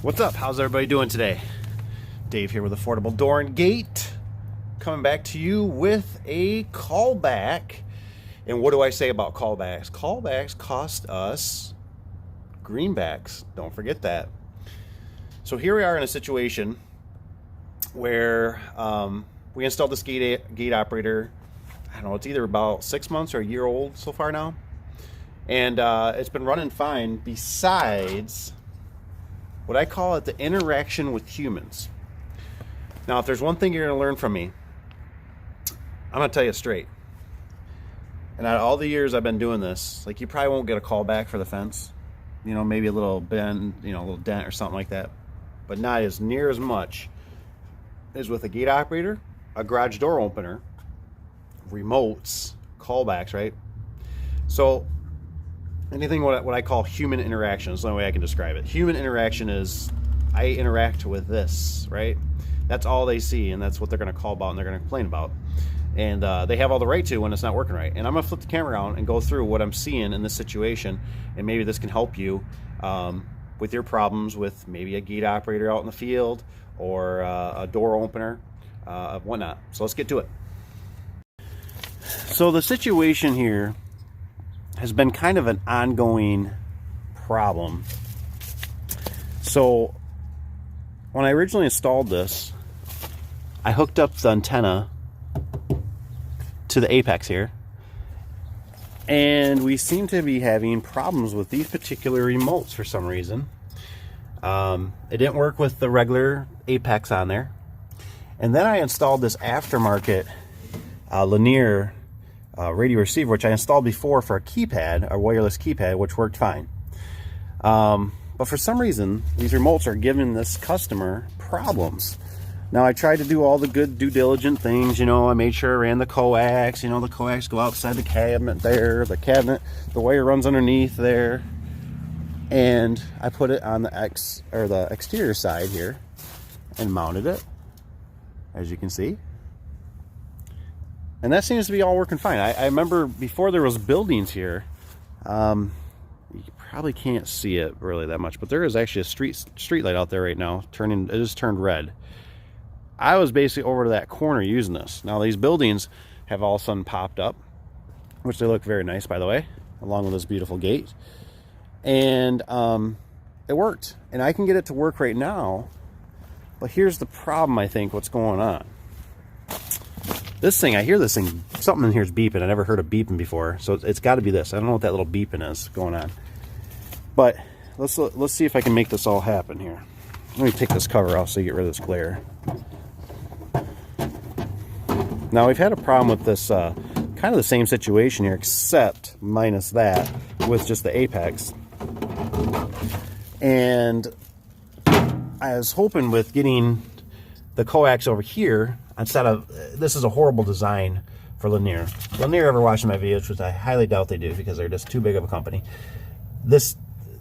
What's up? How's everybody doing today? Dave here with Affordable Door and Gate, coming back to you with a callback. And what do I say about callbacks? Callbacks cost us greenbacks. Don't forget that. So here we are in a situation where we installed this gate operator. I don't know, it's either about 6 months or a year old so far now. And it's been running fine besides what I call it the interaction with humans. Now, if there's one thing you're going to learn from me, I'm going to tell you straight. And out of all the years I've been doing this, like, you probably won't get a call back for the fence. You know, maybe a little bend, you know, a little dent or something like that. But not as near as much as with a gate operator, a garage door opener, remotes, callbacks, right? So anything what I call human interaction is the only way I can describe it. Human interaction is I interact with this, right? That's all they see, and that's what they're going to call about and they're going to complain about. And they have all the right to when it's not working right. And I'm going to flip the camera around and go through what I'm seeing in this situation, and maybe this can help you with your problems with maybe a gate operator out in the field or a door opener, whatnot. So let's get to it. So the situation here has been kind of an ongoing problem. So when I originally installed this, I hooked up the antenna to the apex here, and we seem to be having problems with these particular remotes for some reason. It didn't work with the regular apex on there, and then I installed this aftermarket linear radio receiver, which I installed before for a keypad, a wireless keypad, which worked fine. But for some reason, these remotes are giving this customer problems. Now, I tried to do all the good due diligent things. You know, I made sure I ran the coax. You know, the coax go outside the cabinet there. The cabinet, the wire runs underneath there. And I put it on the exterior side here and mounted it, as you can see. And that seems to be all working fine. I remember before there was buildings here, you probably can't see it really that much, but there is actually a street light out there right now. It just turned red. I was basically over to that corner using this. Now these buildings have all of a sudden popped up, which they look very nice, by the way, along with this beautiful gate. And it worked. And I can get it to work right now. But here's the problem, I think, what's going on. This thing, I hear this thing, something in here is beeping. I never heard of beeping before, so it's got to be this. I don't know what that little beeping is going on. But let's see if I can make this all happen here. Let me take this cover off so you get rid of this glare. Now, we've had a problem with this, kind of the same situation here, except minus that, with just the apex. And I was hoping with getting the coax over here, instead of, this is a horrible design for Linear. Linear ever watching my videos, which I highly doubt they do because they're just too big of a company. This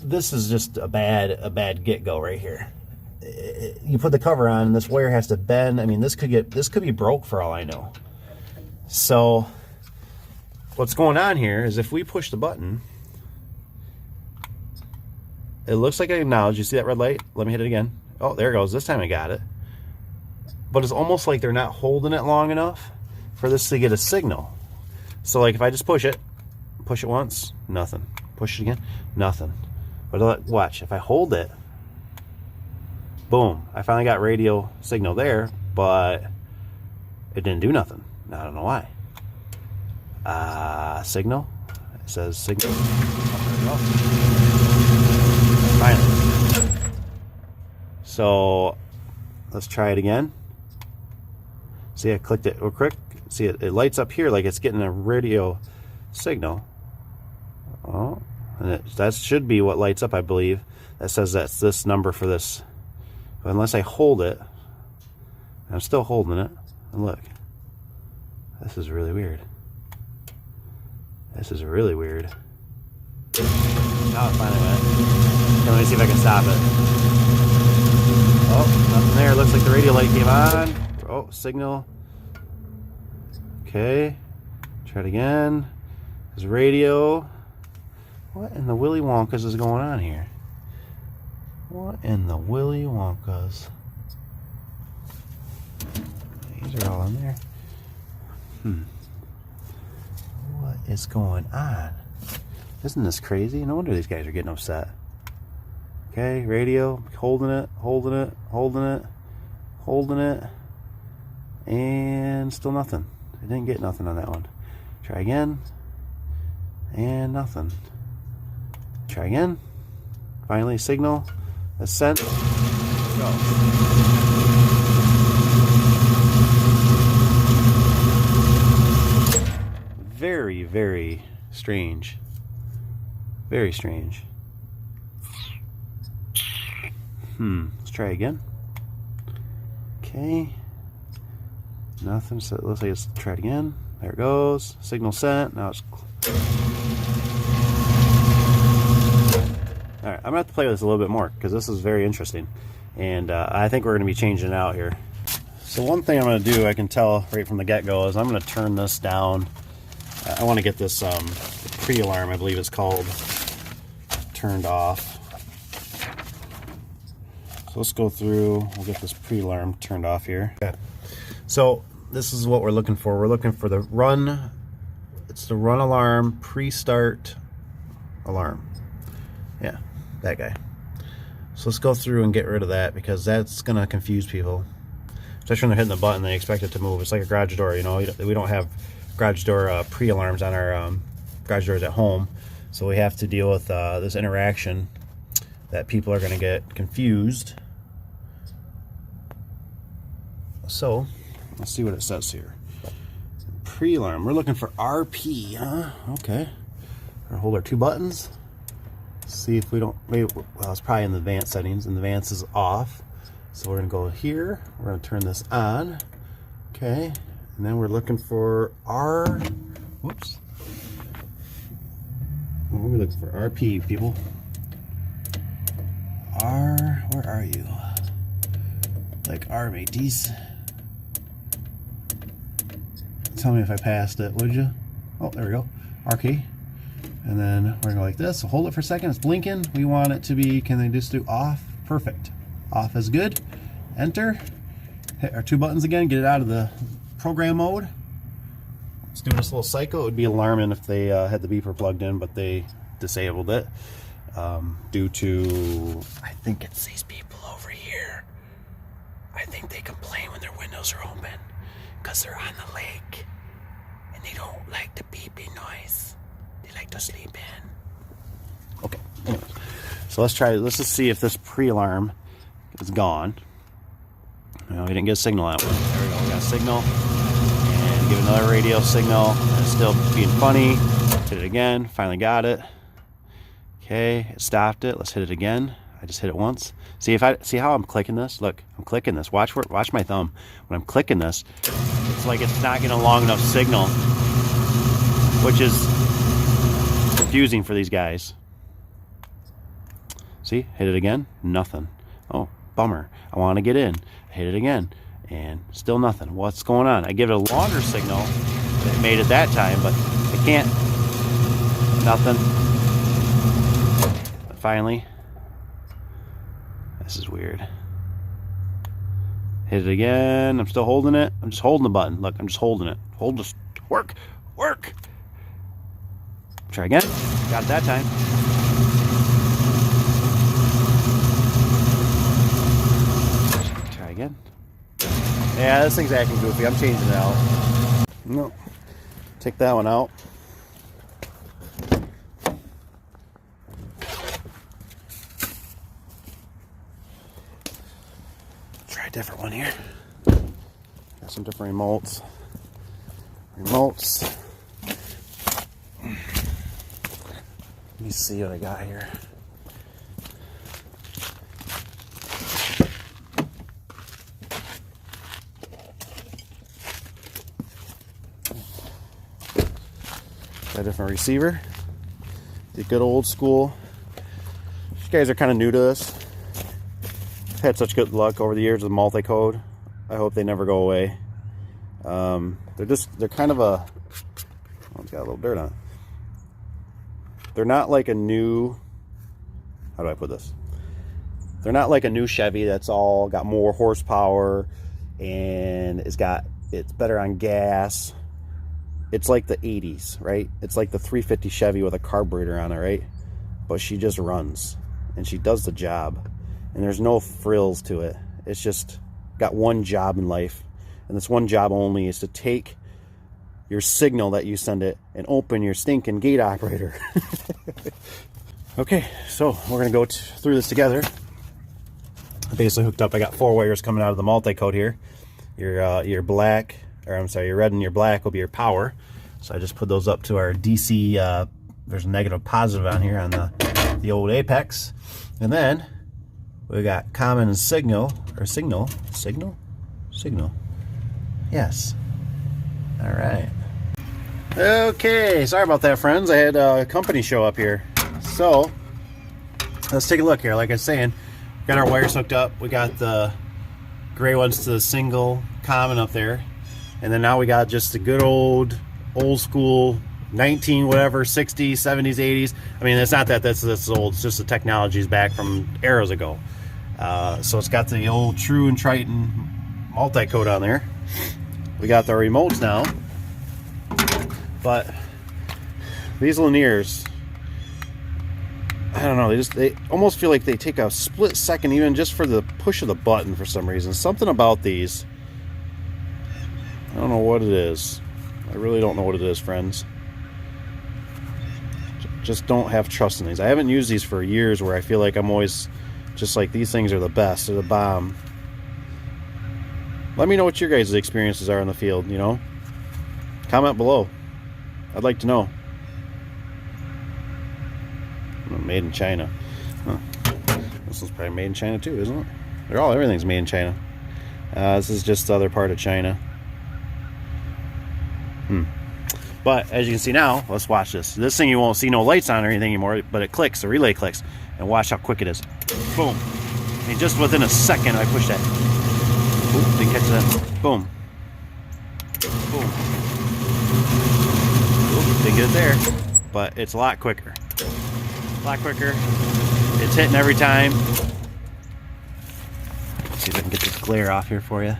is just a bad get-go right here. You put the cover on and this wire has to bend. I mean, this could be broke for all I know. So what's going on here is if we push the button, it looks like I acknowledge. You see that red light? Let me hit it again. Oh, there it goes. This time I got it. But it's almost like they're not holding it long enough for this to get a signal. So like if I just push it once, nothing. Push it again, nothing. But watch, if I hold it, boom, I finally got radio signal there, but it didn't do nothing. Now I don't know why. Signal. It says signal. Finally. So let's try it again. See, I clicked it real quick. See, it lights up here like it's getting a radio signal. Oh, and that should be what lights up, I believe. That says that's this number for this. But unless I hold it, I'm still holding it. And look, this is really weird. This is really weird. Now it finally went. Okay, let me see if I can stop it. Oh, nothing there. Looks like the radio light came on. Oh, signal. Okay. Try it again. There's radio. What in the Willy Wonkas is going on here? What in the Willy Wonkas? These are all in there. What is going on? Isn't this crazy? No wonder these guys are getting upset. Okay, radio, holding it, holding it, holding it, holding it, and still nothing. I didn't get nothing on that one. Try again, and nothing. Try again. Finally, signal is sent. Go. Very, very strange. Very strange. Let's try again. Okay. Nothing. So it looks like it's tried again. There it goes. Signal sent. Now it's. Alright, I'm going to have to play with this a little bit more because this is very interesting. And I think we're going to be changing it out here. So one thing I'm going to do, I can tell right from the get-go, is I'm going to turn this down. I want to get this pre-alarm, I believe it's called, turned off. So let's go through, we'll get this pre-alarm turned off here. Okay. So this is what we're looking for. We're looking for the run, it's the run alarm, pre-start alarm. Yeah, that guy. So let's go through and get rid of that because that's going to confuse people. Especially when they're hitting the button, they expect it to move. It's like a garage door, you know. We don't have garage door pre-alarms on our garage doors at home. So we have to deal with this interaction that people are going to get confused. So let's see what it says here. Pre-alarm. We're looking for RP, huh? Okay. We'll hold our two buttons. See if we don't. Maybe, well, it's probably in the advanced settings, and the advanced is off. So we're going to go here. We're going to turn this on. Okay. And then we're looking for R. Whoops. Well, we're looking for RP, people. R. Where are you? Like R, mateys. Tell me if I passed it, would you? Oh, there we go. R key. And then we're going to go like this. So hold it for a second. It's blinking. We want it to be, can they just do off? Perfect. Off is good. Enter. Hit our two buttons again. Get it out of the program mode. Let's do this little cycle. It would be alarming if they had the beeper plugged in, but they disabled it due to, I think it's these people over here. I think they complain when their windows are open because they're on the lake and they don't like the beeping noise. They like to sleep in. Okay. Anyways. So let's try. Let's just see if this pre-alarm is gone. No, we didn't get a signal out. There we go. We got a signal. And give another radio signal. And it's still being funny. Hit it again. Finally got it. Okay, it stopped it. Let's hit it again. I just hit it once. See how I'm clicking this? Look, I'm clicking this. Watch my thumb. When I'm clicking this, it's like it's not getting a long enough signal, which is confusing for these guys. See, hit it again, nothing. Oh, bummer. I want to get in. Hit it again, and still nothing. What's going on? I give it a longer signal. It made it that time, but I can't. Nothing. But finally, this is weird. Hit it again. I'm still holding it. I'm just holding the button. Look, I'm just holding it. Hold this. Work. Work. Try again. Got it that time. Try again. Yeah, this thing's acting goofy. I'm changing it out. No. Take that one out. Try a different one here. Got some different remotes. Let me see what I got here. Got a different receiver. The good old school. These guys are kind of new to this. I've had such good luck over the years with multi-code. I hope they never go away. They're kind of a, oh, it's got a little dirt on it. They're not like a new, how do I put this? They're not like a new Chevy that's all got more horsepower and it's better on gas. It's like the 80s, right? It's like the 350 Chevy with a carburetor on it, right? But she just runs and she does the job, and there's no frills to it. It's just got one job in life, and this one job only is to take your signal that you send it and open your stinking gate operator. Okay, so we're gonna go through this together. I basically hooked up. I got 4 wires coming out of the multi-code here. Your black, or I'm sorry, your red and your black will be your power. So I just put those up to our DC. There's a negative positive on here on the old Apex, and then we got common and signal, or signal. Yes. All right. Okay, sorry about that, friends. I had a company show up here. So let's take a look here. Like I was saying, got our wires hooked up. We got the gray ones to the single common up there, and then now we got just the good old school 19 whatever 60s 70s 80s. I mean, it's not that that's old, it's just the technology's back from eras ago. So it's got the old True and Triton multi-code on there. We got the remotes now, but these linears, I don't know, they almost feel like they take a split second even just for the push of the button for some reason. Something about these, I don't know what it is. I really don't know what it is, friends. Just don't have trust in these. I haven't used these for years where I feel like I'm always just like, these things are the best, they're the bomb. Let me know what your guys' experiences are in the field, you know? Comment below. I'd like to know. Made in China. Huh. This is probably made in China too, isn't it? Everything's made in China. This is just the other part of China. But as you can see now, let's watch this. This thing, you won't see no lights on or anything anymore, but it clicks, the relay clicks, and watch how quick it is. Boom. I mean, just within a second I pushed that. Oop, didn't catch that. Boom. Boom. Oop, didn't get it there, but it's a lot quicker. A lot quicker. It's hitting every time. Let's see if I can get this glare off here for you.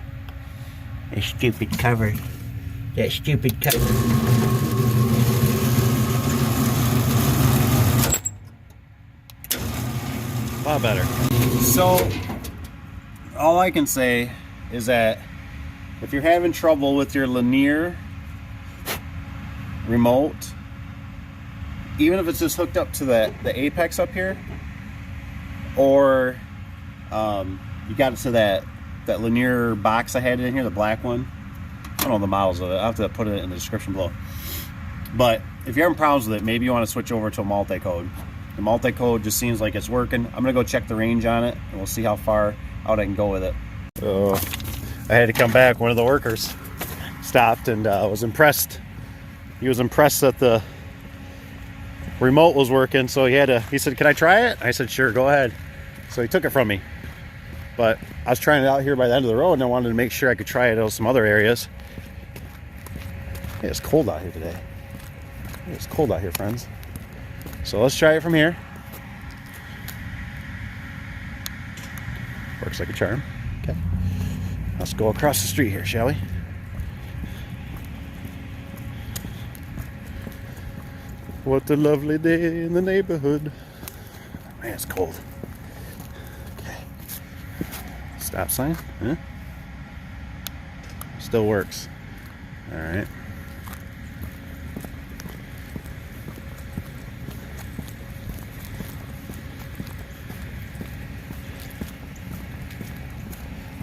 That stupid cover. That stupid cover. A lot better. So, all I can say is that if you're having trouble with your linear remote, even if it's just hooked up to the Apex up here, or you got it to that linear box I had in here, the black one. I don't know the models of it. I'll have to put it in the description below. But if you're having problems with it, maybe you want to switch over to a multi-code. The multi-code just seems like it's working. I'm gonna go check the range on it, and we'll see how far out I can go with it. I had to come back. One of the workers stopped and was impressed. He was impressed that the remote was working, so he said, "Can I try it?" I said, "Sure, go ahead." So he took it from me. But I was trying it out here by the end of the road, and I wanted to make sure I could try it out some other areas. Hey, it's cold out here today. It's cold out here, friends. So let's try it from here. Works like a charm. Okay. Let's go across the street here, shall we? What a lovely day in the neighborhood. Man, it's cold. Okay. Stop sign. Huh? Still works. All right.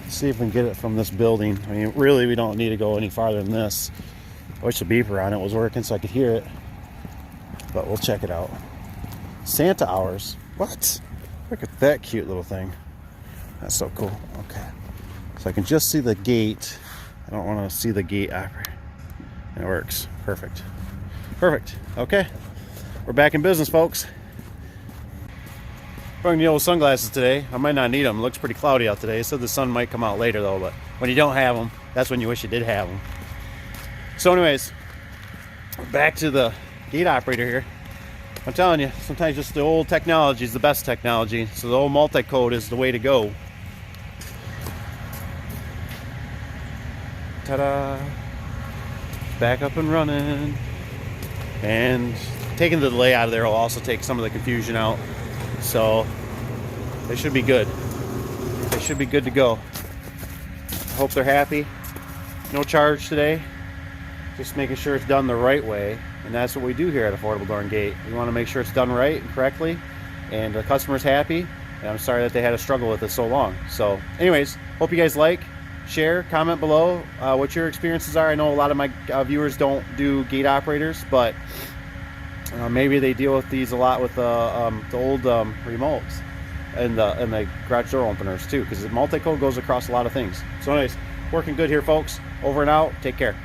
See if we can get it from this building. I mean, really, we don't need to go any farther than this. I wish the beeper on it was working so I could hear it, but we'll check it out. Santa hours. What? Look at that cute little thing. That's so cool. Okay. So I can just see the gate. I don't want to see the gate operator. It works. Perfect. Perfect. Okay. We're back in business, folks. Wearing the old sunglasses today. I might not need them. It looks pretty cloudy out today. So the sun might come out later though, but when you don't have them, that's when you wish you did have them. So anyways, back to the gate operator here. I'm telling you, sometimes just the old technology is the best technology. So the old multi-code is the way to go. Ta-da! Back up and running. And taking the delay out of there will also take some of the confusion out. So they should be good. They should be good to go. I hope they're happy. No charge today. Just making sure it's done the right way. And that's what we do here at Affordable Door and Gate. We want to make sure it's done right and correctly. And the customer's happy. And I'm sorry that they had to struggle with it so long. So anyways, hope you guys like, share, comment below what your experiences are. I know a lot of my viewers don't do gate operators, but maybe they deal with these a lot with the old remotes and the garage door openers too, because the multi-code goes across a lot of things. So anyways, working good here, folks. Over and out. Take care.